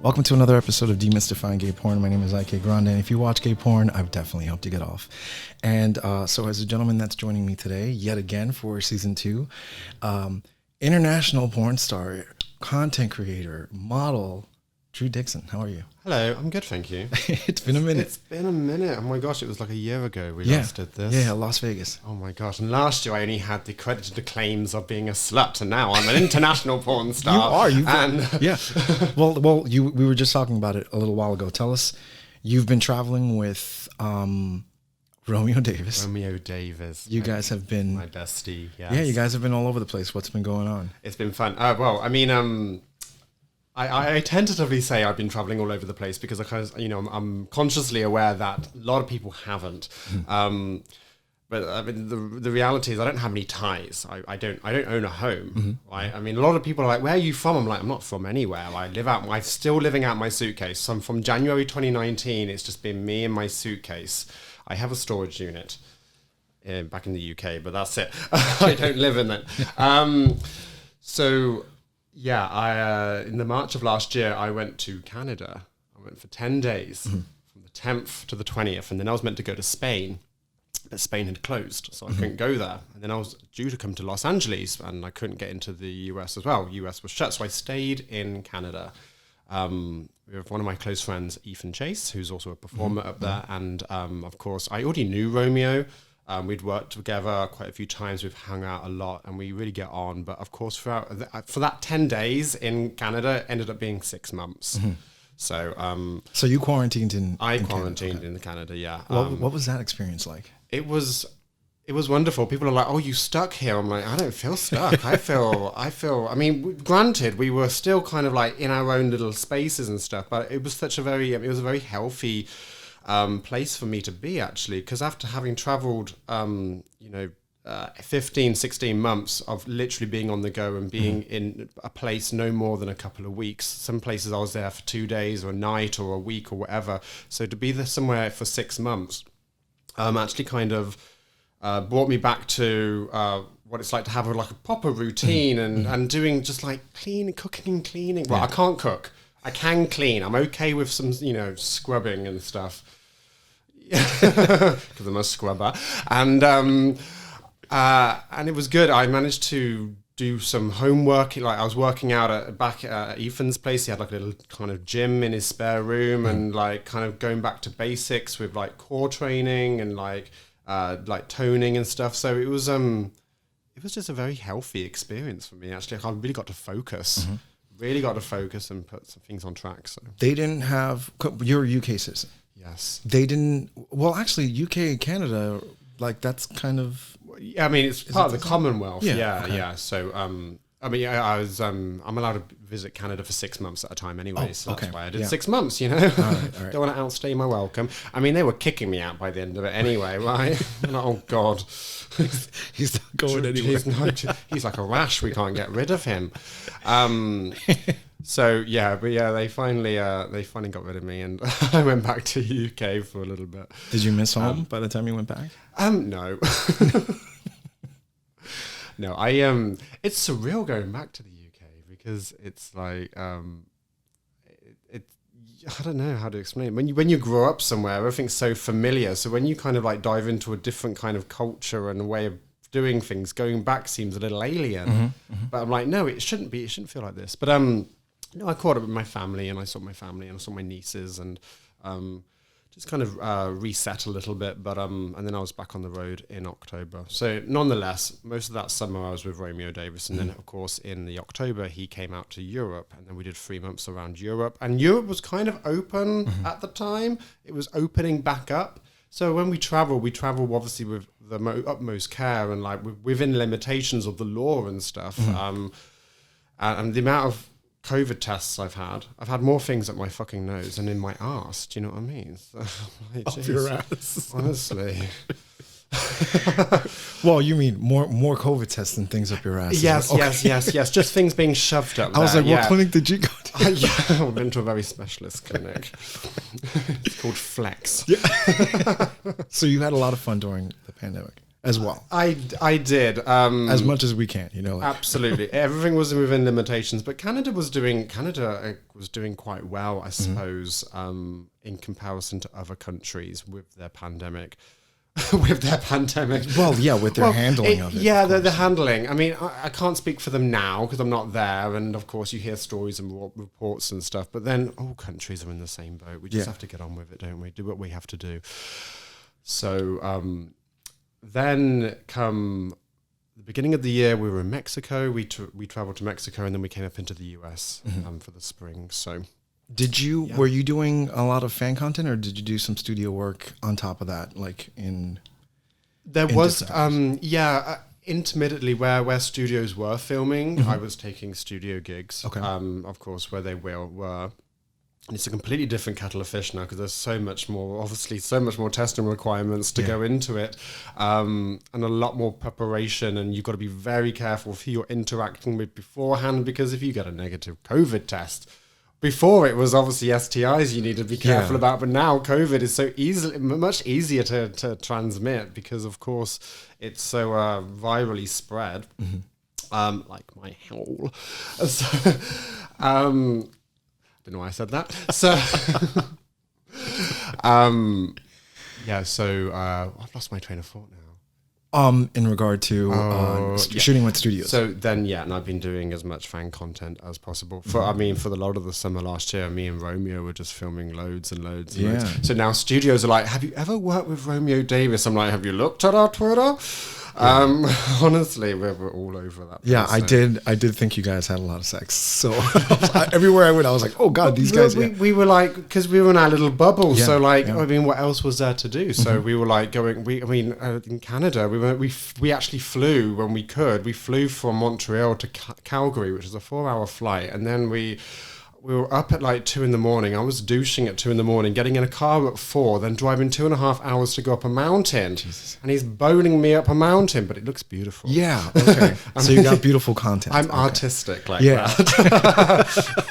Welcome to another episode of Demystifying Gay Porn. My name is IK Grande, and if you watch gay porn, I've definitely helped you get off. And so as a gentleman that's joining me today, yet again for season 2, international porn star, content creator, model, Drew Dixon. How are you? Hello, I'm good, thank you. It's been a minute. It's been a minute. Oh my gosh, it was like a year ago we last did this. Yeah, Las Vegas. Oh my gosh, and last year I only had the credited claims of being a slut, and now I'm an international porn star. You are. Yeah. Well, we were just talking about it a little while ago. Tell us, you've been traveling with Romeo Davis. Romeo Davis. You guys have been... My bestie, yes. Yeah, you guys have been all over the place. What's been going on? It's been fun. Well, I mean... I tentatively say I've been traveling all over the place because I'm consciously aware that a lot of people haven't. But I mean, the reality is I don't have any ties. I don't own a home. Mm-hmm. Right? I mean, a lot of people are like, "Where are you from?" I'm like, "I'm not from anywhere. I'm still living out my suitcase." So from January 2019, it's just been me and my suitcase. I have a storage unit back in the UK, but that's it. I don't live in it. Yeah, in the March of last year, I went to Canada. I went for 10 days, from the 10th to the 20th, and then I was meant to go to Spain, but Spain had closed, so I couldn't go there. And then I was due to come to Los Angeles, and I couldn't get into the US as well. US was shut, so I stayed in Canada. With one of my close friends, Ethan Chase, who's also a performer up there, and of course, I already knew Romeo. We'd worked together quite a few times. We've hung out a lot and we really get on. But of course, for that 10 days in Canada, it ended up being 6 months. Mm-hmm. So you quarantined in quarantined Canada. In Canada, yeah. What was that experience like? It was wonderful. People are like, "Oh, you stuck here?" I'm like, "I don't feel stuck. I feel, I mean, granted, we were still kind of like in our own little spaces and stuff, but it was it was a very healthy place for me to be, actually, because after having traveled 15, 16 months of literally being on the go and being in a place no more than a couple of weeks. Some places I was there for 2 days or a night or a week or whatever. So to be there somewhere for 6 months actually kind of brought me back to what it's like to have a proper routine and doing just like cooking and cleaning. Well, I can't cook. I can clean. I'm okay with some, scrubbing and stuff. Because I'm a scrubber. And it was good. I managed to do some homework. Like I was working out back at Ethan's place. He had like a little kind of gym in his spare room and like kind of going back to basics with like core training and like toning and stuff. So it was just a very healthy experience for me. Actually, I really got to focus. Mm-hmm. Really got to focus and put some things on track. So they didn't have. You're a UK citizen. Yes. They didn't. Well, actually, UK and Canada, like that's kind of. I mean, it's part of the Commonwealth. Yeah. Okay. Yeah. So, I was. I'm allowed to visit Canada for 6 months at a time, anyway. So that's why I did 6 months. All right. Don't want to outstay my welcome. I mean, they were kicking me out by the end of it, anyway. Right? I'm like, oh God. He's not going anywhere. He's like a rash. We can't get rid of him. So yeah, but yeah, they finally got rid of me, and I went back to UK for a little bit. Did you miss home by the time you went back? No. No, it's surreal going back to the UK because it's like I don't know how to explain it. When you grow up somewhere, everything's so familiar. So when you kind of like dive into a different kind of culture and a way of doing things, going back seems a little alien. Mm-hmm, mm-hmm. But I'm like, no, it shouldn't be. It shouldn't feel like this. But I caught up with my family, and I saw my family, and I saw my nieces, and just kind of reset a little bit. But and then I was back on the road in October. So nonetheless, most of that summer I was with Romeo Davis, and then of course in the October he came out to Europe, and then we did 3 months around Europe. And Europe was kind of open at the time. It was opening back up. So when we travel obviously with the utmost care and like within limitations of the law and stuff. And the amount of COVID tests I've had more things up my fucking nose than in my arse. Do you know what I mean? So, like, up your ass. Honestly. Well, you mean more COVID tests than things up your ass? Yes, okay. yes. Just things being shoved up there. I was like, what clinic did you go to? I went to a very specialist clinic. It's called Flex. Yeah. So you had a lot of fun during the pandemic. as well. I did. As much as we can, like. Absolutely. Everything was within limitations, but Canada was doing quite well, I suppose, in comparison to other countries with their pandemic. With their pandemic. Well, yeah, with their handling of it. Yeah, the handling. I mean, I can't speak for them now because I'm not there. And of course, you hear stories and reports and stuff. But then all countries are in the same boat. We just have to get on with it, don't we? Do what we have to do. So then come the beginning of the year, we were in Mexico. We traveled to Mexico and then we came up into the US for the spring. So... Were you doing a lot of fan content or did you do some studio work on top of that? Like intermittently where studios were filming, I was taking studio gigs, of course, where they were. And it's a completely different kettle of fish now because there's so much more testing requirements to go into it, and a lot more preparation. And you've got to be very careful who you're interacting with beforehand, because if you get a negative COVID test, before it was obviously STIs you need to be careful about, but now COVID is so much easier to transmit because, of course, it's so virally spread, like my hole. So, I don't know why I said that. So, I've lost my train of thought now. In regard to shooting with studios. So then, and I've been doing as much fan content as possible. For the lot of the summer last year, me and Romeo were just filming loads and loads and loads. So now studios are like, have you ever worked with Romeo Davis? I'm like, have you looked at our Twitter? Honestly, we're all over that. Yeah, I did think you guys had a lot of sex. So everywhere I went, I was like, oh God, these guys. We were like, because we were in our little bubble. So I mean, what else was there to do? So we were like going, in Canada, we actually flew when we could. We flew from Montreal to Calgary, which is a 4-hour flight. And then we were up at like 2 a.m. I was douching at 2 a.m, getting in a car at 4, then driving 2.5 hours to go up a mountain. Jesus. And he's boning me up a mountain, but it looks beautiful. Yeah. Okay. So you got beautiful content. I'm artistic like that.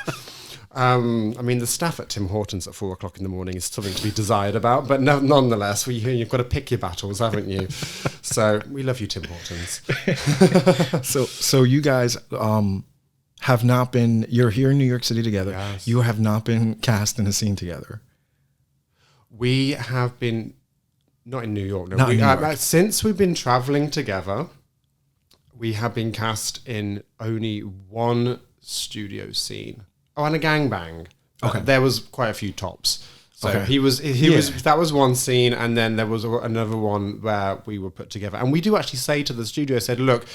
I mean, the staff at Tim Hortons at 4 o'clock in the morning is something to be desired about, but nonetheless, you've got to pick your battles, haven't you? So we love you, Tim Hortons. So you guys, have not been, you're here in New York City together. Yes. You have not been cast in a scene together. We have been, not in New York. No, not in New York. Since we've been traveling together, we have been cast in only one studio scene. Oh, and a gangbang. Okay. There was quite a few tops. So he was, that was one scene. And then there was another one where we were put together. And we do actually say to the studio, said, look,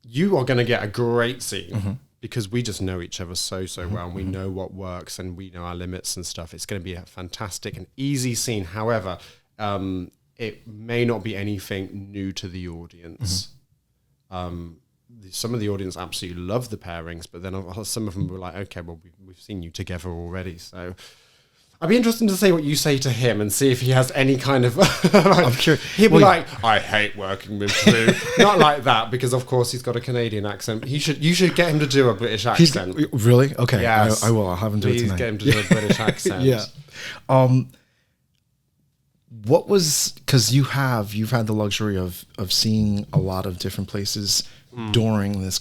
you are going to get a great scene because we just know each other so well, and we know what works and we know our limits and stuff. It's going to be a fantastic and easy scene. However, it may not be anything new to the audience. Some of the audience absolutely love the pairings, but then some of them were like, okay, well, we've seen you together already. So I'd be interested to see what you say to him and see if he has any kind of... I'm sure. He'll be like, I hate working with Drew. Not like that, because of course he's got a Canadian accent. You should get him to do a British accent. Really? Okay. Yes. I will. I'll have him do it tonight. Please get him to do a British accent. Yeah. What was... Because you've had the luxury of seeing a lot of different places during this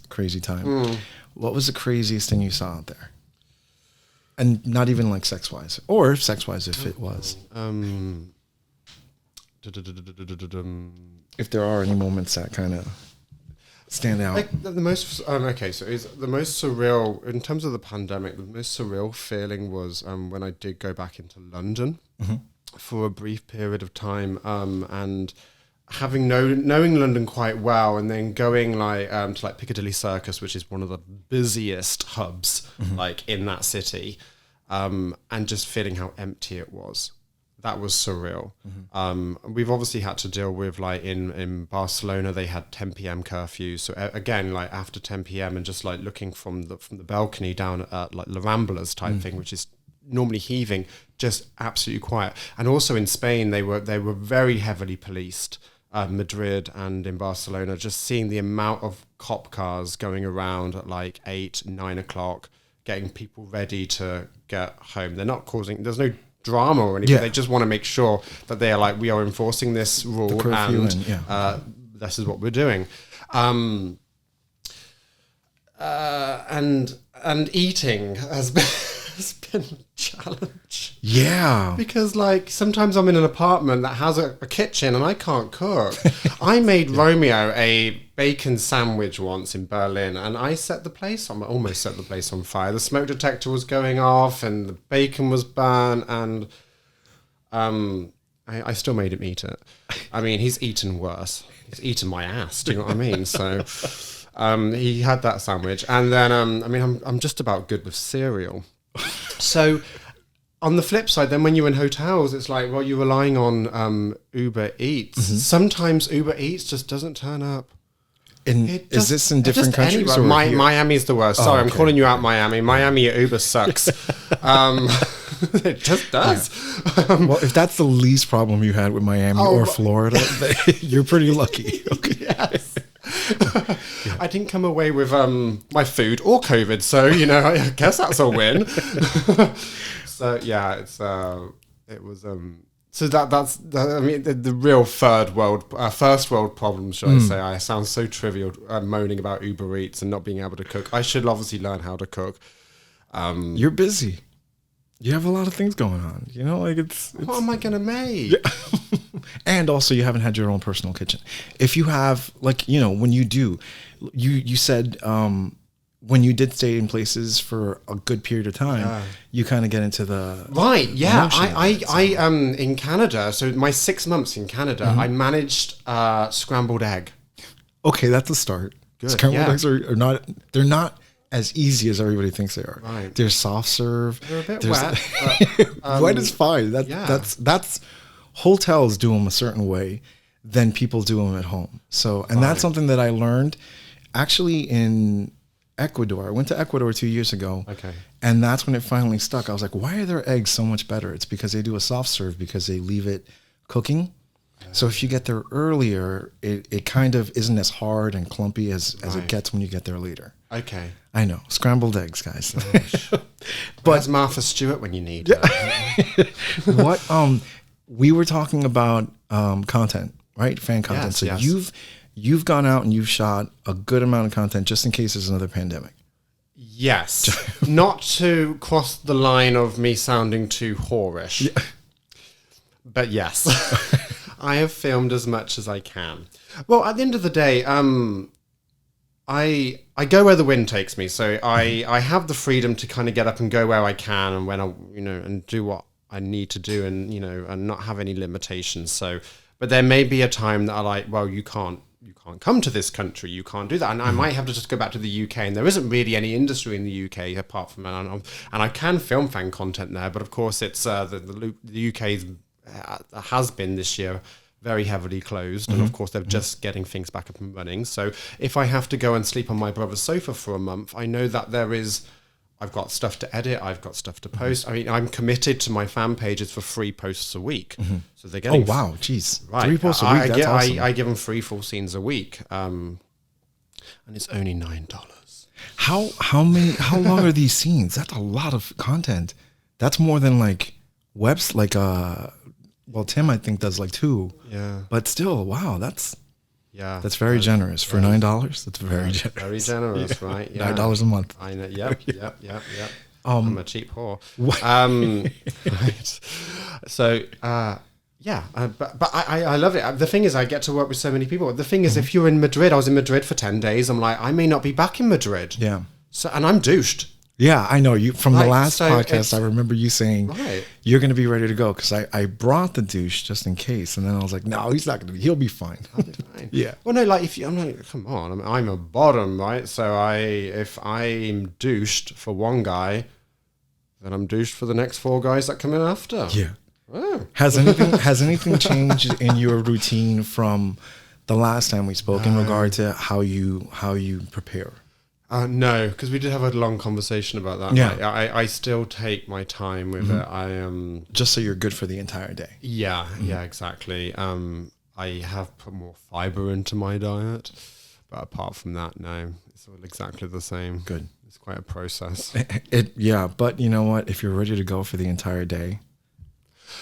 crazy time. What was the craziest thing you saw out there? And not even like sex-wise, or sex-wise if it was. If there are any moments that kind of stand out. Like the most, so is the most surreal, in terms of the pandemic, the most surreal feeling was when I did go back into London for a brief period of time, and having knowing London quite well, and then going to like Piccadilly Circus, which is one of the busiest hubs like in that city, and just feeling how empty it was. That was surreal. We've obviously had to deal with, like in Barcelona, they had 10 p.m. curfews. So again, like after 10 p.m. and just like looking from the balcony down at like La Ramblas type thing, which is normally heaving, just absolutely quiet. And also in Spain, they were very heavily policed. Madrid and in Barcelona, just seeing the amount of cop cars going around at like 8, 9 o'clock, getting people ready to get home. They're not causing, there's no drama or anything. Yeah. They just want to make sure that they are like, we are enforcing this rule and this is what we're doing. And eating has been a challenge. Yeah. Because like sometimes I'm in an apartment that has a kitchen and I can't cook. I made Romeo a bacon sandwich once in Berlin and I almost set the place on fire. The smoke detector was going off and the bacon was burnt and I still made him eat it. I mean, he's eaten worse. He's eaten my ass. Do you know what I mean? So he had that sandwich. And then, I'm just about good with cereal. So on the flip side, then when you're in hotels, it's like, well, you're relying on Uber Eats. Mm-hmm. Sometimes Uber Eats just doesn't turn up. Is this in different countries? Or Miami's the worst. Sorry, I'm calling you out, Miami. Miami Uber sucks. It just does. Well, if that's the least problem you had with Miami or Florida, you're pretty lucky. Okay. Yes. I didn't come away with my food or COVID, so I guess that's a win. So yeah, it was. So that's the real first world problem, should I say? I sound so trivial moaning about Uber Eats and not being able to cook. I should obviously learn how to cook. You're busy. You have a lot of things going on. It's what am I gonna make? Yeah. And also, you haven't had your own personal kitchen. If you have, when you do, you said when you did stay in places for a good period of time, you kind of get into the right. Yeah, I in Canada. So my 6 months in Canada, I managed scrambled egg. Okay, that's a start. Good. Scrambled eggs are not. They're not as easy as everybody thinks they are. Right. They're soft serve. They're a bit wet. But, wet is fine. That's hotels do them a certain way, then people do them at home. So, and that's something that I learned actually in Ecuador. I went to Ecuador 2 years ago. Okay. And that's when it finally stuck. I was like, why are their eggs so much better? It's because they do a soft serve because they leave it cooking. So if you get there earlier, it kind of isn't as hard and clumpy as it gets when you get there later. Okay. I know. Scrambled eggs, guys. But where's Martha Stewart when you need her? What we were talking about content, right? Fan content. Yes, so you've gone out and you've shot a good amount of content just in case there's another pandemic. Yes. Not to cross the line of me sounding too whorish. Yeah. But yes. I have filmed as much as I can. Well, at the end of the day, I go where the wind takes me. So I have the freedom to kind of get up and go where I can and when I and do what I need to do and and not have any limitations. So, but there may be a time that I like, well, you can't come to this country, you can't do that, and I might have to just go back to the UK. And there isn't really any industry in the UK apart from and I can film fan content there, but of course it's the UK has been this year very heavily closed, and of course they're just getting things back up and running. So if I have to go and sleep on my brother's sofa for a month, I know that I've got stuff to edit, I've got stuff to post. I mean, I'm committed to my fan pages for 3 posts a week. So they're getting... Oh, wow, jeez. Right. 3 posts a week, that's awesome. I give them 3 full scenes a week, and it's only $9. How long are these scenes? That's a lot of content. That's more than well, Tim, I think, does 2. Yeah. But still, wow, that's very generous. For $9, that's very generous. Very generous, right? Yeah. $9 a month. I know. Yep. I'm a cheap whore. Right. So, but I love it. The thing is, I get to work with so many people. The thing is, if you're in Madrid, I was in Madrid for 10 days. I'm like, I may not be back in Madrid. Yeah. So, and I'm douched. Yeah, I know. You from the last podcast, I remember you saying you're going to be ready to go because I brought the douche just in case, and then I was like, no, he's not going to. He'll be fine. I'll be fine. Yeah. Well, no, I'm like, come on, I'm a bottom, right? So if I'm douched for one guy, then I'm douched for the next 4 guys that come in after. Yeah. Oh. Has anything changed in your routine from the last time we spoke in regard to how you prepare? No, because we did have a long conversation about that. Yeah. I still take my time with it. I am just so you're good for the entire day. Yeah, exactly. I have put more fiber into my diet, but apart from that, no, it's all exactly the same. Good. It's quite a process. But you know what? If you're ready to go for the entire day,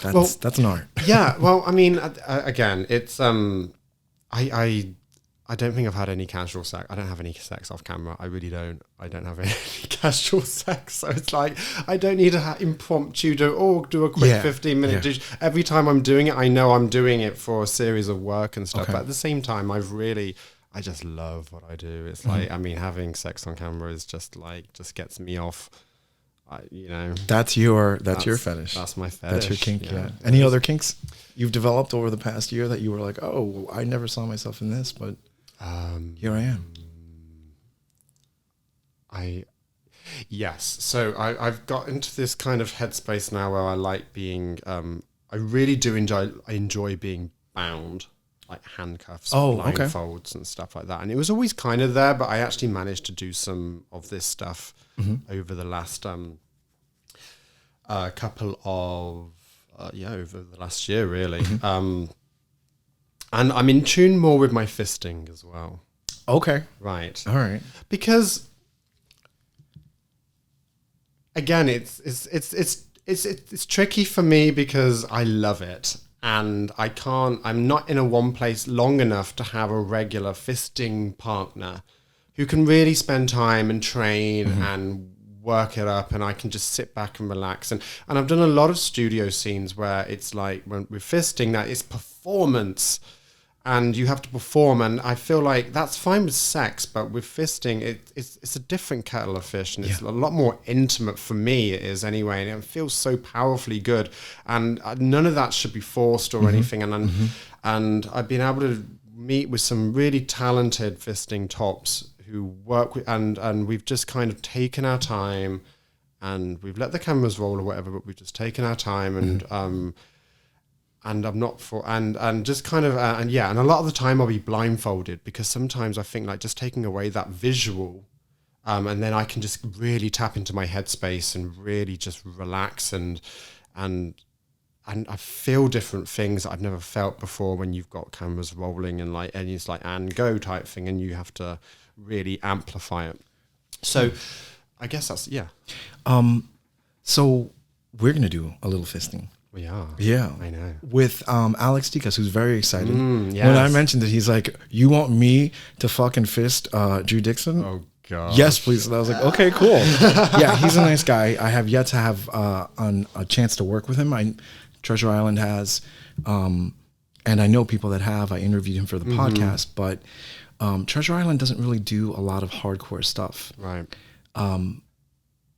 That's an art. Yeah. Well, I mean, again, it's I don't think I've had any casual sex. I don't have any sex off camera. I really don't. I don't have any casual sex. So it's like, I don't need to impromptu do a quick 15-minute dish. Every time I'm doing it, I know I'm doing it for a series of work and stuff. Okay. But at the same time, I just love what I do. It's like, I mean, having sex on camera is just gets me off. That's your fetish. That's my fetish. That's your kink. Yeah. Any other kinks you've developed over the past year that you were like, oh, I never saw myself in this, but here I am. Yes. So I've got into this kind of headspace now where I like being. I really do enjoy being bound, like handcuffs, blindfolds, and stuff like that. And it was always kind of there, but I actually managed to do some of this stuff over the last couple of over the last year, really. And I'm in tune more with my fisting as well. Okay. Right. All right. Because again, it's tricky for me because I love it. And I'm not in a one place long enough to have a regular fisting partner who can really spend time and train and work it up, and I can just sit back and relax. And I've done a lot of studio scenes where it's like, when we're fisting, that it's performance and you have to perform, and I feel like that's fine with sex, but with fisting, it's a different kettle of fish, and it's a lot more intimate for me, it is anyway, and it feels so powerfully good, and none of that should be forced or anything. And I've been able to meet with some really talented fisting tops who work with, and we've just kind of taken our time, and we've let the cameras roll or whatever, but we've just taken our time, and I'm not for, and just kind of, and a lot of the time I'll be blindfolded, because sometimes I think like just taking away that visual, and then I can just really tap into my headspace and really just relax, and I feel different things that I've never felt before when you've got cameras rolling and it's like and go type thing, and you have to really amplify it. So I guess that's, So we're going to do a little fisting. We are. Yeah. I know. With Alex Tikas, who's very excited. Yes. When I mentioned it, he's like, you want me to fucking fist Drew Dixon? Oh, God. Yes, please. And I was like, okay, cool. Yeah, he's a nice guy. I have yet to have a chance to work with him. Treasure Island has, and I know people that have. I interviewed him for the podcast, but Treasure Island doesn't really do a lot of hardcore stuff. Right.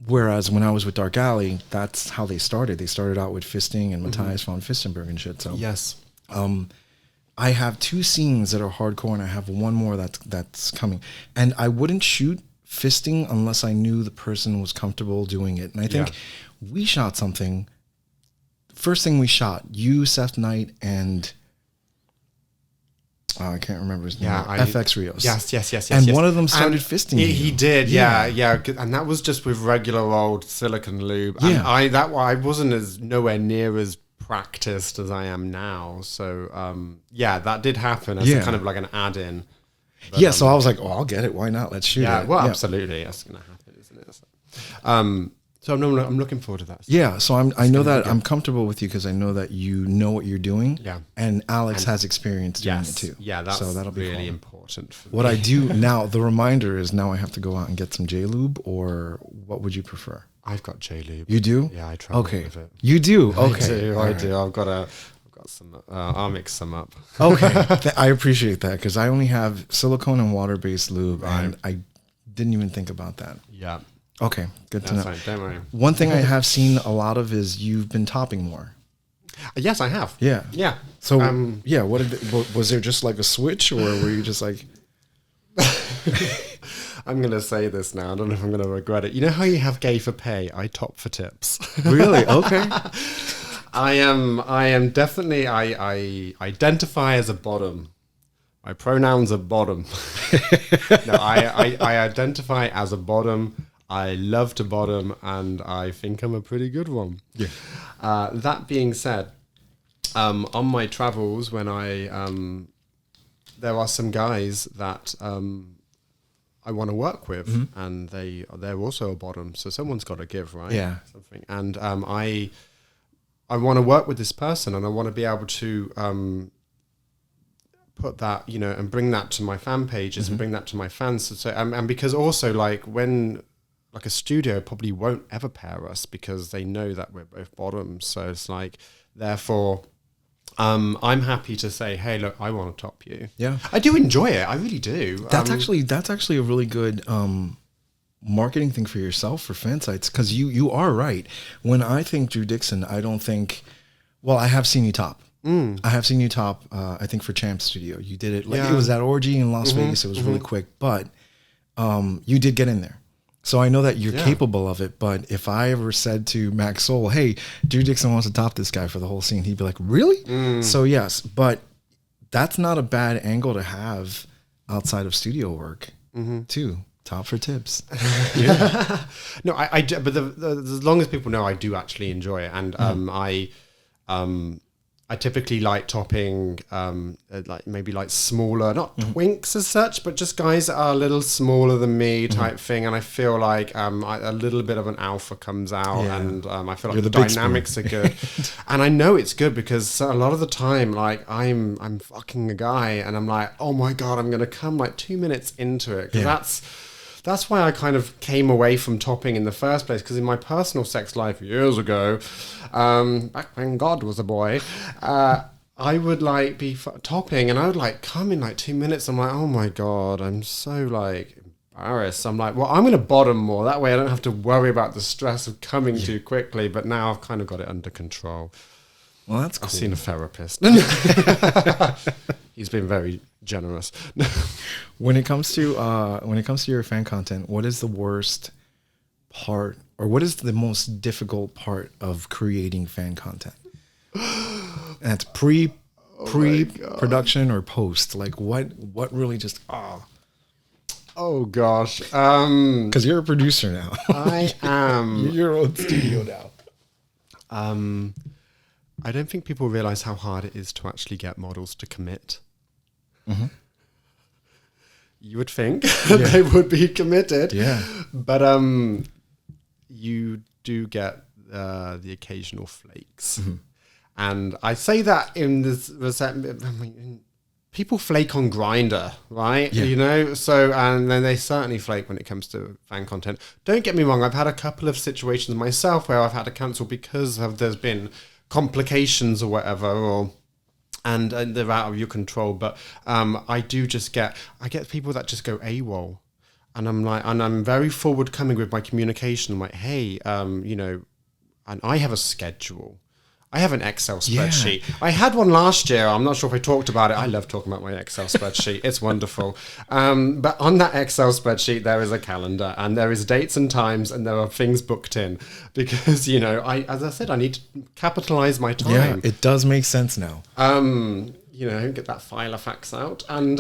Whereas when I was with Dark Alley, that's how they started. They started out with fisting and Matthias von Fistenberg and shit. So yes, I have 2 scenes that are hardcore, and I have one more that's coming. And I wouldn't shoot fisting unless I knew the person was comfortable doing it. And I think we shot something. First thing we shot, you, Seth Knight, and I can't remember his name. FX Rios. Yes. And one of them started fisting you. He did, yeah. And that was just with regular old silicone lube. Yeah. And I wasn't nowhere near as practiced as I am now. So that did happen as a kind of like an add-in. But, so I was like, oh, I'll get it. Why not? Let's shoot it. Well, absolutely. That's going to happen, isn't it? So I'm looking forward to that. Yeah, so I know that I'm comfortable with you because I know that you know what you're doing. Yeah. And Alex has experience doing it too. Yeah, that's that'll be really cool. important for What me. I do now, the reminder is now I have to go out and get some J-Lube, or what would you prefer? I've got J-Lube. You do? Yeah, I try with it. You do? Okay. I do. I've got some, I'll mix some up. Okay. I appreciate that because I only have silicone and water-based lube, and I didn't even think about that. Yeah. Okay, good to know. Fine, don't worry. One thing I have seen a lot of is you've been topping more. Yes, I have. Yeah. Yeah. So, was there just like a switch, or were you just like... I'm going to say this now. I don't know if I'm going to regret it. You know how you have gay for pay? I top for tips. Really? Okay. I am definitely, I identify as a bottom. My pronouns are bottom. No, I identify as a bottom. I love to bottom, and I think I'm a pretty good one. Yeah. That being said, on my travels, when there are some guys that I want to work with, and they're also a bottom, so someone's got to give, right? Yeah. Something, and I want to work with this person, and I want to be able to put that, you know, and bring that to my fan pages and bring that to my fans. So and because also like when like a studio probably won't ever pair us because they know that we're both bottoms. So it's like, therefore, I'm happy to say, hey, look, I want to top you. Yeah, I do enjoy it. I really do. That's actually a really good marketing thing for yourself for fan sites, because you are right. When I think Drew Dixon, I don't think. Well, I have seen you top. I have seen you top. I think for Champ Studio, you did it. Like it was that orgy in Las Vegas. It was really quick, but you did get in there. So I know that you're capable of it, but if I ever said to Max Soul, hey, Drew Dixon wants to top this guy for the whole scene, he'd be like, really? So yes, but that's not a bad angle to have outside of studio work too. Top for tips. No, I do, but as long as people know, I do actually enjoy it. And I typically like topping, like maybe like smaller, not twinks as such, but just guys that are a little smaller than me type thing. And I feel like a little bit of an alpha comes out, and I feel like the dynamics are good. And I know it's good because a lot of the time, like I'm fucking a guy, and I'm like, oh my god, I'm gonna come like 2 minutes into it, because that's why I kind of came away from topping in the first place, because in my personal sex life years ago, back when God was a boy, I would like be topping, and I would like come in like 2 minutes. I'm like, oh my God, I'm so like embarrassed. I'm like, well, I'm going to bottom more. That way I don't have to worry about the stress of coming too quickly. But now I've kind of got it under control. Well, that's cool. I've seen a therapist. He's been very generous. When it comes to your fan content, what is the worst part, or what is the most difficult part of creating fan content? And that's pre-production or post. Like what really just Oh gosh. Because you're a producer now. I am. You're your own studio now. I don't think people realize how hard it is to actually get models to commit. You would think they would be committed. Yeah. But you do get the occasional flakes. And I say that in this, people flake on Grindr, right? Yeah. You know, so, and then they certainly flake when it comes to fan content. Don't get me wrong, I've had a couple of situations myself where I've had to cancel because there's been complications or whatever, and they're out of your control. But I get people that just go AWOL, and I'm very forward-coming with my communication. I'm like, hey, you know, and I have a schedule. I have an Excel spreadsheet. Yeah. I had one last year. I'm not sure if I talked about it. I love talking about my Excel spreadsheet. It's wonderful. But on that Excel spreadsheet, there is a calendar, and there is dates and times, and there are things booked in, because, you know, as I said, I need to capitalize my time. Yeah, it does make sense now. You know, get that Filofax out. And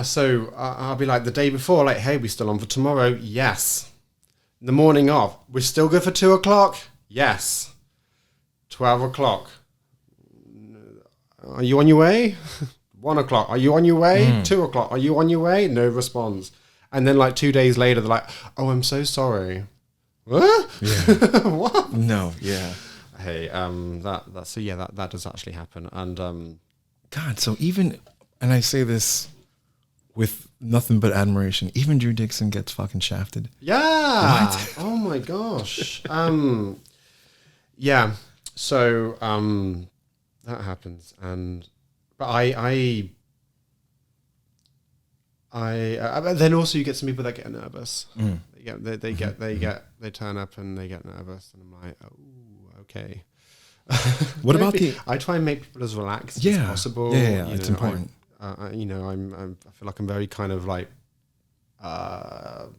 so I'll be like the day before, like, hey, we still on for tomorrow? Yes. The morning of, we're still good for 2 o'clock? Yes. 12 o'clock. Are you on your way? 1 o'clock. Are you on your way? 2 o'clock. Are you on your way? No response. And then like 2 days later, they're like, oh, I'm so sorry. What? Yeah. What? No. Yeah. Hey, that does actually happen. And God, so even, and I say this with nothing but admiration, even Drew Dixon gets fucking shafted. Yeah. What? Oh my gosh. Yeah. So that happens, but I then also you get some people that get nervous. They turn up and they get nervous, and I'm like, oh, okay. What about I try and make people as relaxed as possible. Yeah, it's important. I feel like I'm very kind of like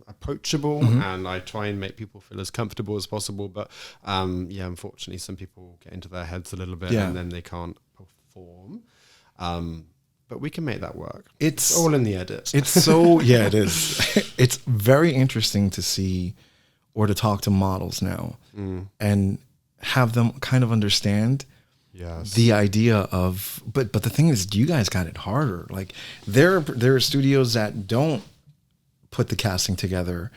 approachable, and I try and make people feel as comfortable as possible. But unfortunately, some people get into their heads a little bit, and then they can't perform. But we can make that work. It's all in the edit. It's so it is. It's very interesting to see or to talk to models now and have them kind of understand the idea of. But the thing is, you guys got it harder. Like there are studios that don't put the casting together,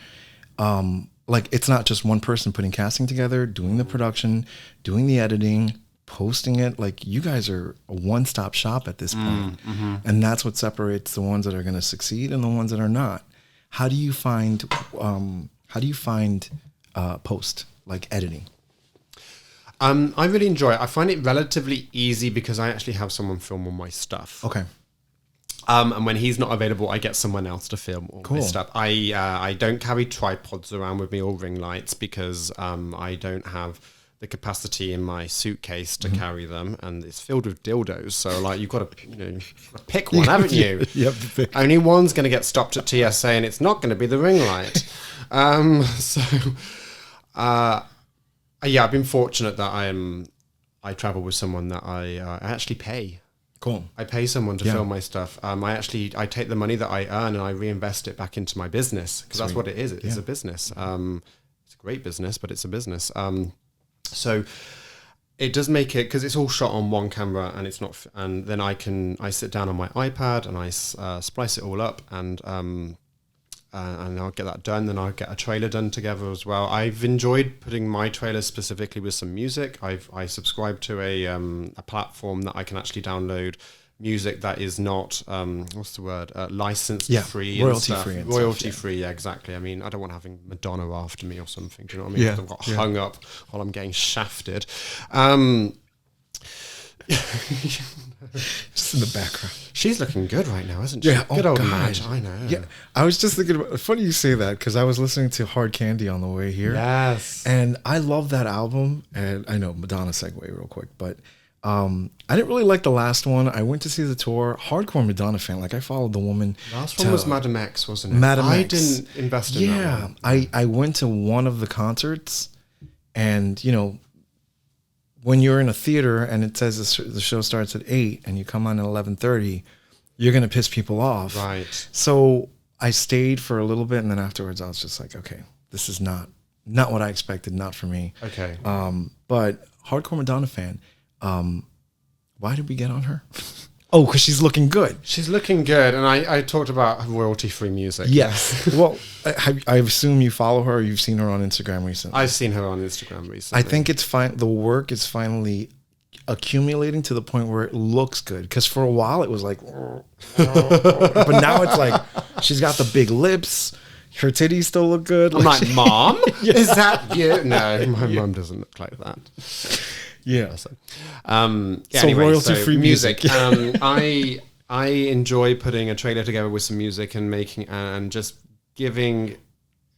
like it's not just one person putting casting together, doing the production, doing the editing, posting it. Like you guys are a one-stop shop at this point. And that's what separates the ones that are going to succeed and the ones that are not. How do you find post, like editing? I really enjoy it. I find it relatively easy because I actually have someone film all my stuff. Okay. And when he's not available, I get someone else to film all my stuff. I don't carry tripods around with me or ring lights because I don't have the capacity in my suitcase to carry them, and it's filled with dildos. So like you've got to pick one, haven't you? You have to pick. Only one's going to get stopped at TSA, and it's not going to be the ring light. Yeah, I've been fortunate that I travel with someone that I actually pay. Cool. I pay someone to film my stuff. I take the money that I earn and I reinvest it back into my business because that's what it is. It's a business. It's a great business, but it's a business. So it does make it, because it's all shot on one camera and it's not, and then I sit down on my iPad and I splice it all up and I'll get that done. Then I'll get a trailer done together as well. I've enjoyed putting my trailers specifically with some music. I subscribe to a platform that I can actually download music that is not licensed free, royalty free. Yeah, exactly. I mean, I don't want having Madonna after me or something. Do you know what I mean? Yeah, I've got hung up while I'm getting shafted. Just in the background. She's looking good right now, isn't she? Yeah, good old Madge. I know. Yeah, I was just thinking about. Funny you say that because I was listening to Hard Candy on the way here. Yes, and I love that album. And I know Madonna segue real quick, but I didn't really like the last one. I went to see the tour. Hardcore Madonna fan. Like I followed the woman. Last one was Madam X, wasn't it? Madam X. I didn't invest in that one. I went to one of the concerts, and when you're in a theater and it says the show starts at 8 and you come on at 11:30, you're going to piss people off. Right. So I stayed for a little bit, and then afterwards I was just like, okay, this is not what I expected, not for me. Okay. But Hardcore Madonna fan, why did we get on her? Oh, because she's looking good. She's looking good, and I talked about royalty-free music. Yes. Well, I assume you follow her, or you've seen her on Instagram recently. I've seen her on Instagram recently. I think it's fine. The work is finally accumulating to the point where it looks good. Because for a while it was like, but now it's like she's got the big lips. Her titties still look good. I'm like, Mom, is that you? No, my mom doesn't look like that. Yeah. So anyway, royalty-free music. I enjoy putting a trailer together with some music and making and just giving,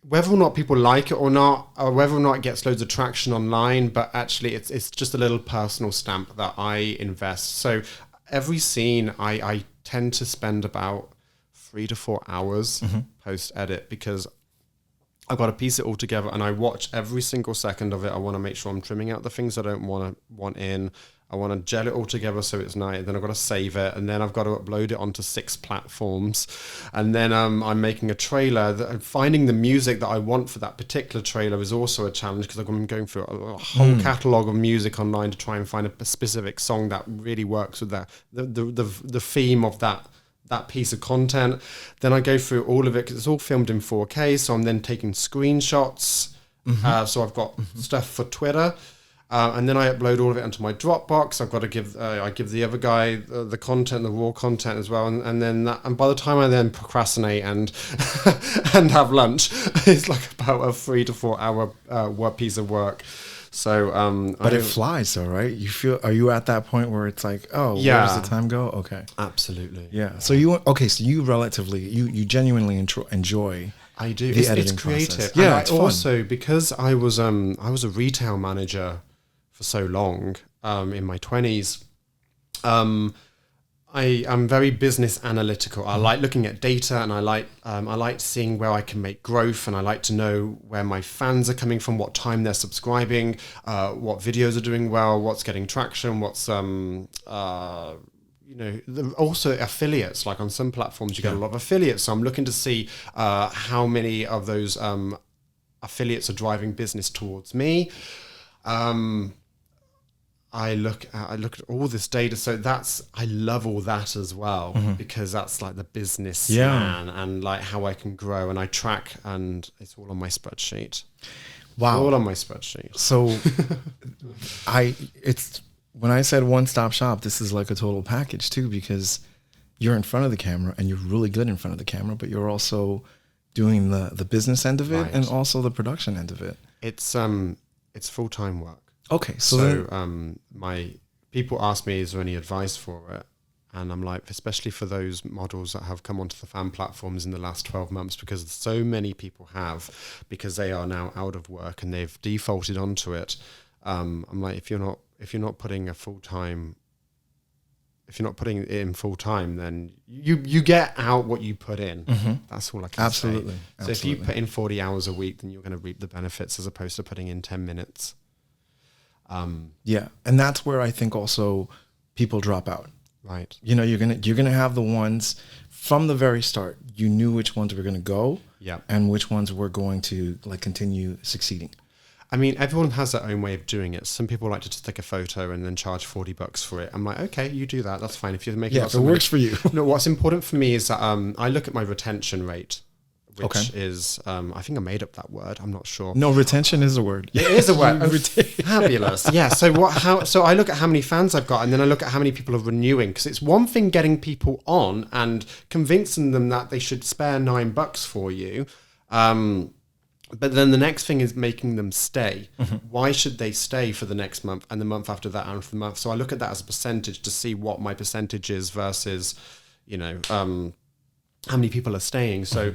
whether or not people like it or not, or whether or not it gets loads of traction online, but actually it's just a little personal stamp that I invest. So every scene I tend to spend about 3 to 4 hours post edit because I've got to piece it all together and I watch every single second of it. I want to make sure I'm trimming out the things I don't want in. I want to gel it all together so it's nice. Then I've got to save it, and then I've got to upload it onto 6 platforms. And then I'm making a trailer. Finding the music that I want for that particular trailer is also a challenge because I'm going through a whole catalogue of music online to try and find a specific song that really works with the theme of that piece of content. Then I go through all of it because it's all filmed in 4K. So I'm then taking screenshots. So I've got stuff for Twitter. And then I upload all of it onto my Dropbox. I've got to give the other guy the content, the raw content as well. And by the time I then procrastinate and and have lunch, it's like about a 3 to 4 hour piece of work. So, but it flies though, right? Are you at that point where it's like, oh, where does the time go? Okay. Absolutely. Yeah. So you relatively, you genuinely enjoy. I do. The editing it's creative. process. Yeah. And it's fun. Also, because I was a retail manager for so long, in my 20s, I am very business analytical. I like looking at data, and I like seeing where I can make growth, and I like to know where my fans are coming from, what time they're subscribing, what videos are doing well, what's getting traction, what's also affiliates. Like on some platforms, you get a lot of affiliates. So I'm looking to see how many of those affiliates are driving business towards me. I look at all this data. So I love all that as well, because that's like the business plan and like how I can grow, and I track, and it's all on my spreadsheet. Wow. All on my spreadsheet. So when I said one-stop shop, this is like a total package too, because you're in front of the camera and you're really good in front of the camera, but you're also doing the business end of it and also the production end of it. It's full-time work. Okay. So my people ask me, is there any advice for it? And I'm like, especially for those models that have come onto the fan platforms in the last 12 months, because so many people have, because they are now out of work and they've defaulted onto it. I'm like, if you're not putting it in full time, then you get out what you put in. That's all I can say. So if you put in 40 hours a week, then you're going to reap the benefits, as opposed to putting in 10 minutes. Yeah. And that's where I think also people drop out. Right. You know, you're gonna have the ones from the very start. You knew which ones were gonna go, and which ones were going to like continue succeeding. I mean, everyone has their own way of doing it. Some people like to just take a photo and then charge $40 for it. I'm like, okay, you do that. That's fine. If you're making if it works for you. No, what's important for me is that I look at my retention rate, which is, I think I made up that word. I'm not sure. No, retention is a word. It is a word. Fabulous. Yeah. So I look at how many fans I've got, and then I look at how many people are renewing, because it's one thing getting people on and convincing them that they should spare $9 for you. But then the next thing is making them stay. Why should they stay for the next month and the month after that and for the month? So I look at that as a percentage to see what my percentage is versus, how many people are staying. So,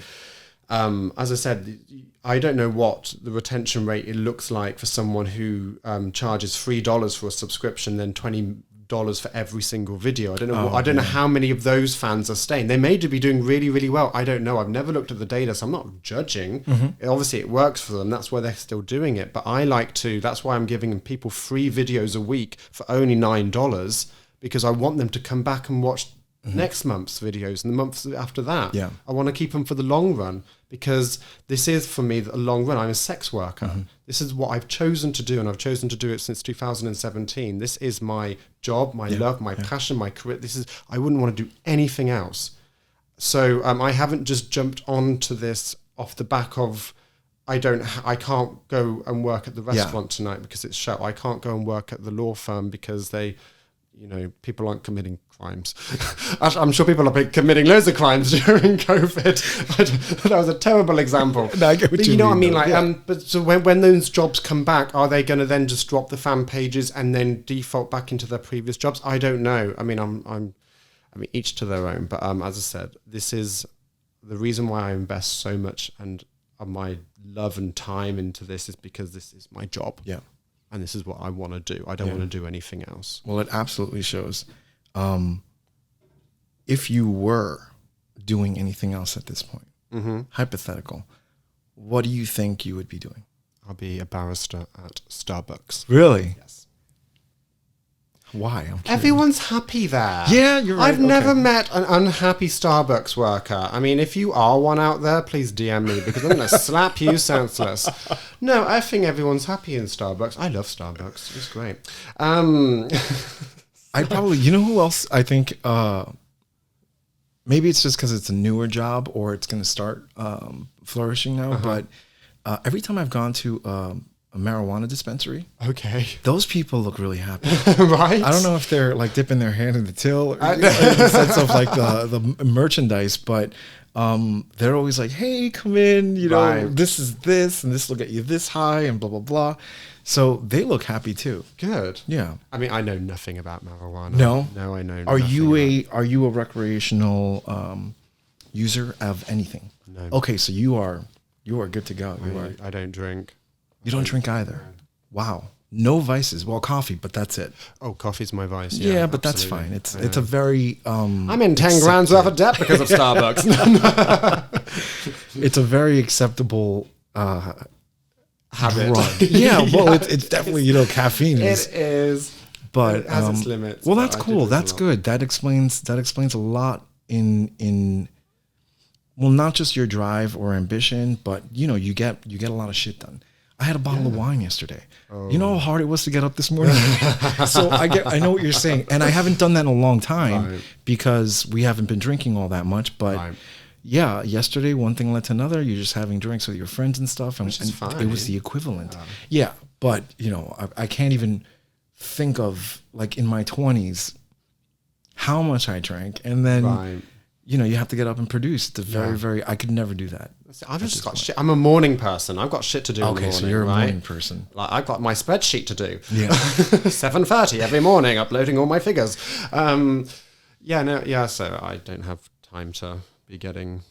as I said, I don't know what the retention rate it looks like for someone who charges $3 for a subscription, then $20 for every single video. I don't know. I don't know how many of those fans are staying. They may be doing really, really well. I don't know. I've never looked at the data, so I'm not judging. Obviously, it works for them. That's why they're still doing it. But I like to. That's why I'm giving people free videos a week for only $9, because I want them to come back and watch next month's videos and the months after that. Yeah. I want to keep them for the long run, because this is, for me, a long run. I'm a sex worker. This is what I've chosen to do, and I've chosen to do it since 2017. This is my job, my love, my passion, my career. I wouldn't want to do anything else. So I haven't just jumped onto this off the back of, I can't go and work at the restaurant tonight because it's shut. I can't go and work at the law firm because people aren't committing crimes. I'm sure people are committing loads of crimes during COVID. That was a terrible example. No, I get what you know what I mean? But so when those jobs come back, are they going to then just drop the fan pages and then default back into their previous jobs? I don't know. I mean, each to their own. But as I said, this is the reason why I invest so much and my love and time into this, is because this is my job. Yeah. And this is what I want to do. I don't want to do anything else. Well, it absolutely shows. If you were doing anything else at this point, hypothetical, what do you think you would be doing? I'll be a barrister at Starbucks. Really? Yes. Why? Everyone's happy there. Yeah, you're right. I've never met an unhappy Starbucks worker. I mean, if you are one out there, please DM me, because I'm going to slap you senseless. No, I think everyone's happy in Starbucks. I love Starbucks. It's great. I probably, you know who else I think, maybe it's just because it's a newer job or it's going to start flourishing now, but every time I've gone to a marijuana dispensary, those people look really happy. Right? I don't know if they're like dipping their hand in the till in the sense of like the merchandise, but they're always like, hey, come in, this is this, and this will get you this high, and blah, blah, blah. So they look happy too. Good. Yeah. I mean, I know nothing about marijuana. No, I know. Are you a recreational user of anything? No. Okay, so you are good to go. I don't drink. You don't drink either. Wow. No vices. Well, coffee, but that's it. Oh, coffee's my vice. Yeah, but that's fine. It's a very I'm in 10 grand's worth of debt because of Starbucks. It's a very acceptable habit. Drug. Yeah, well, it's definitely, caffeine is. It is. But it has its limits. Well, that's cool. That's good. That explains a lot in well, not just your drive or ambition, but you get a lot of shit done. I had a bottle of wine yesterday. You know how hard it was to get up this morning? So I know what you're saying. And I haven't done that in a long time because we haven't been drinking all that much. But yeah, yesterday, one thing led to another. You're just having drinks with your friends and stuff. And it was the equivalent. Yeah. But, you know, I can't even think of, like, in my 20s, how much I drank. And then, you know, you have to get up and produce. It's very, I could never do that. I've just got shit. I'm a morning person. I've got shit to do in the morning. Okay, so you're a morning person. Like, I've got my spreadsheet to do. Yeah. 7:30 every morning, uploading all my figures. So I don't have time to be getting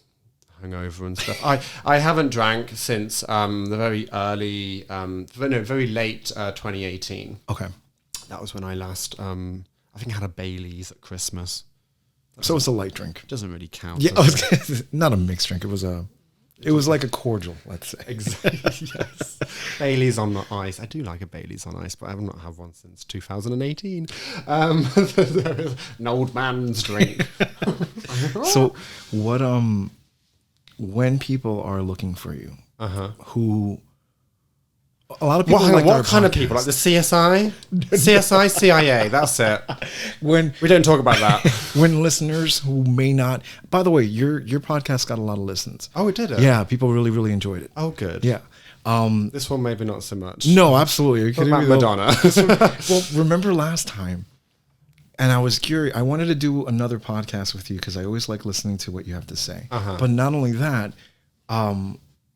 hungover and stuff. I haven't drank since the very late 2018. Okay. That was when I last, I think I had a Baileys at Christmas. So it's a light drink. Doesn't really count. Yeah, not a mixed drink. It was like a cordial, let's say. Exactly. Yes. Baileys on the ice. I do like a Baileys on ice, but I have not had one since 2018. There is an old man's drink. So what when people are looking for you, who a lot of people what kind of people? Like the CSI, CIA, that's it. We don't talk about that. When listeners who may not, by the way, your podcast got a lot of listens. Oh, it did? Yeah, people really, really enjoyed it. Oh, good. Yeah. This one maybe not so much. No, absolutely. What about Madonna? Well, remember last time, and I was curious, I wanted to do another podcast with you because I always like listening to what you have to say. But not only that,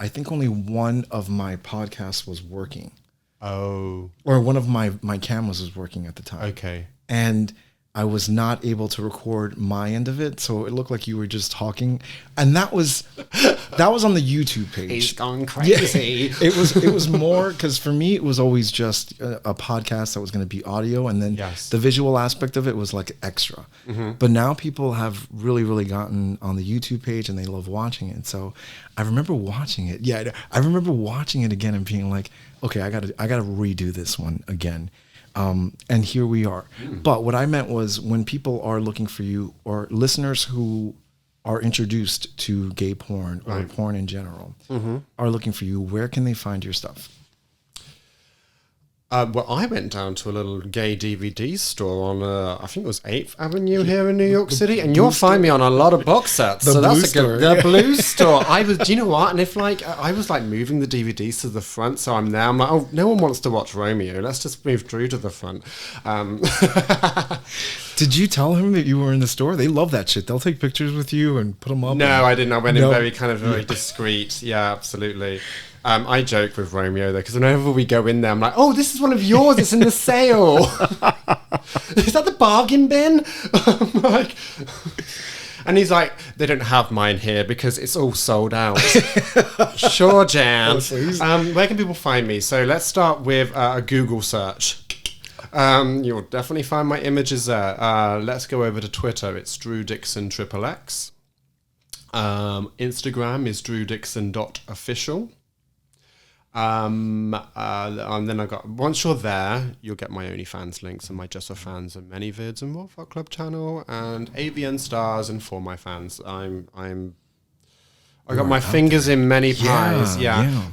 I think only one of my podcasts was working. Oh. Or one of my cameras was working at the time. Okay. And I was not able to record my end of it, so it looked like you were just talking. And that was on the YouTube page. He's gone crazy. Yeah, it was more because for me it was always just a podcast that was going to be audio, and then the visual aspect of it was like extra. But now people have really, really gotten on the YouTube page and they love watching it. So I remember watching it. Yeah, I remember watching it again and being like, okay, I gotta redo this one again. And here we are. But what I meant was when people are looking for you, or listeners who are introduced to gay porn or porn in general are looking for you, where can they find your stuff? Well, I went down to a little gay DVD store on, I think it was 8th Avenue here in New York City, and you'll find me on a lot of box sets. The Blue store. Do you know what? And if I was moving the DVDs to the front, so I'm there. I'm like, oh, no one wants to watch Romeo. Let's just move Drew to the front. Did you tell him that you were in the store? They love that shit. They'll take pictures with you and put them up. No, I didn't. I went in very discreet. Yeah, absolutely. I joke with Romeo though, because whenever we go in there, I'm like, "Oh, this is one of yours. It's in the sale. Is that the bargain bin?" And he's like, "They don't have mine here because it's all sold out." Sure, Jan. Where can people find me? So let's start with a Google search. You'll definitely find my images there. Let's go over to Twitter. It's Drew Dixon XXX. Instagram is drewdixon.official. And then once you're there, you'll get my OnlyFans links and my Just for Fans and many vids and Wolf Art Club channel and AVN stars and For My Fans. I got my fingers in many pies,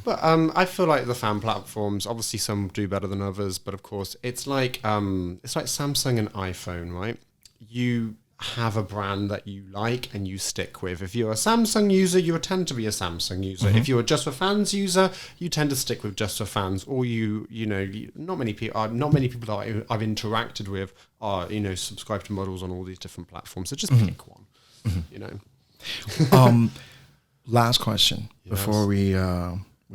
But I feel like the fan platforms, obviously some do better than others, but of course it's like Samsung and iPhone, right? You have a brand that you like and you stick with. If you're a Samsung user, you tend to be a Samsung user. If you're a Just for Fans user, you tend to stick with Just for Fans. Or not many people that I've interacted with are subscribe to models on all these different platforms. So just pick one. Last question before we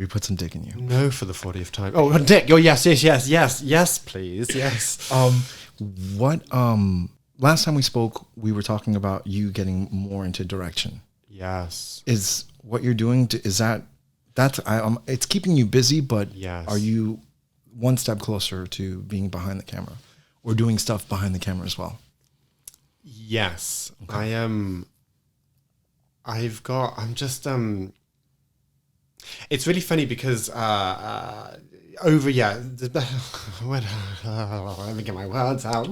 put some dick in you. No, for the 40th time. Oh, dick! Oh, yes, please, yes. Last time we spoke, we were talking about you getting more into direction. Yes. Is what you're doing, it's keeping you busy, but are you one step closer to being behind the camera or doing stuff behind the camera as well? Yes. Okay. I am. It's really funny because let me get my words out.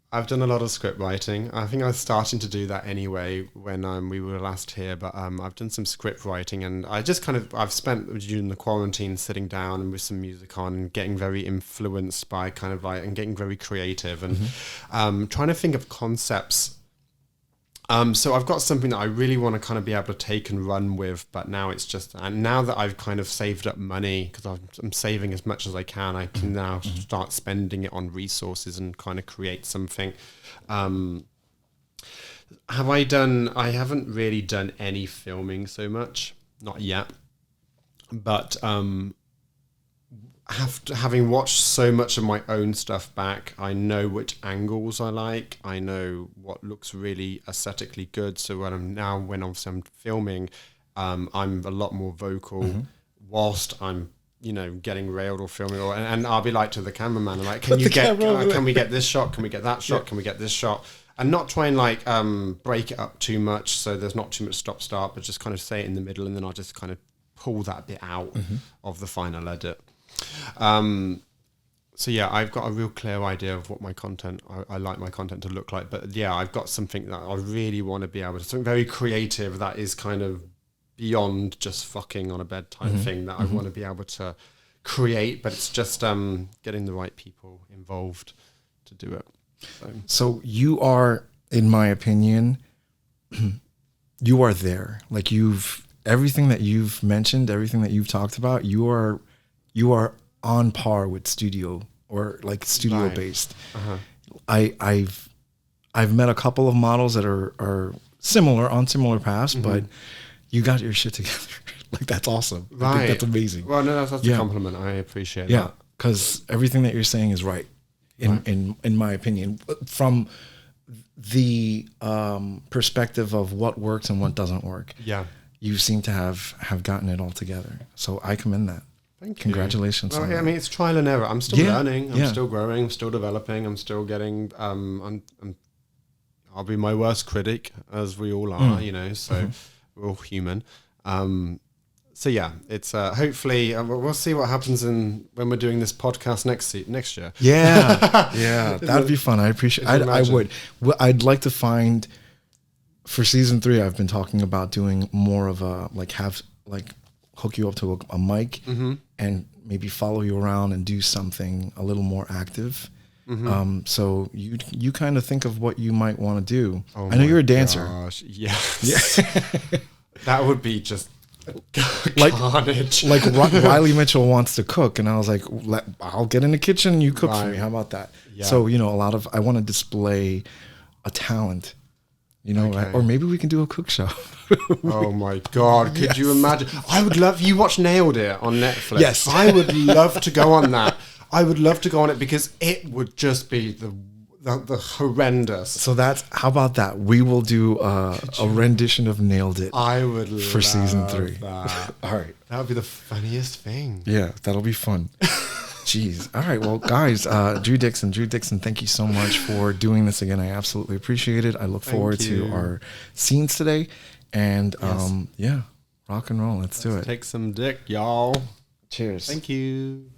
I've done a lot of script writing. I think I was starting to do that anyway when we were last here, but I've done some script writing, and I've spent during the quarantine sitting down and with some music on and getting very influenced by kind of like, and getting very creative and trying to think of concepts. So I've got something that I really want to kind of be able to take and run with, but now it's just, and now that I've kind of saved up money, because I'm saving as much as I can now start spending it on resources and kind of create something. I haven't really done any filming so much, not yet, but having watched so much of my own stuff back, I know which angles I like. I know what looks really aesthetically good. So when I'm filming, I'm a lot more vocal whilst I'm, getting railed or filming, and I'll be like to the cameraman, I'm like, can we get this shot? Can we get that shot? Can we get this shot? And not try and like break it up too much so there's not too much stop-start, but just kind of say it in the middle, and then I'll just kind of pull that bit out of the final edit. So yeah, I've got a real clear idea of what my content, I like my content to look like, but yeah, I've got something that I really want to be able to, something very creative that is kind of beyond just fucking on a bed type thing that I want to be able to create, but it's just getting the right people involved to do it. So you are, in my opinion, you are there. Like everything that you've mentioned, everything that you've talked about, you are on par with studio or like studio based. I've met a couple of models that are on similar paths, but you got your shit together. Like, that's awesome. I think that's amazing. Well, no, that's a compliment. I appreciate that. Yeah, because everything that you're saying is right. In my opinion, from the perspective of what works and what doesn't work. Yeah, you seem to have gotten it all together. So I commend that. Thank you. Congratulations. Well, I mean, it's trial and error. I'm still learning. I'm still growing. I'm still developing. I'm still getting. I'll be my worst critic, as we all are. So we're all human. So yeah, it's hopefully we'll see what happens when we're doing this podcast next year. Yeah, that'd be fun. I appreciate. I would. I'd like to find for season 3. I've been talking about doing more of a hook you up to a mic and maybe follow you around and do something a little more active. So you kind of think of what you might want to do. I know you're a dancer. Gosh, yes. That would be just carnage. Like Riley Mitchell wants to cook, and I was like, I'll get in the kitchen, you cook for me. How about that? Yeah. So I want to display a talent. Or maybe we can do a cook show. Oh my God. Could you imagine? I would love, you watch Nailed It on Netflix. Yes. I would love to go on that. I would love to go on it because it would just be the horrendous. So how about that? We will do a rendition of Nailed It. I would for season 3. That. All right. That would be the funniest thing. Yeah, that'll be fun. Jeez. All right. Well, guys, Drew Dixon, thank you so much for doing this again. I absolutely appreciate it. I look forward to our scenes today. And rock and roll. Let's do it. Take some dick, y'all. Cheers. Thank you.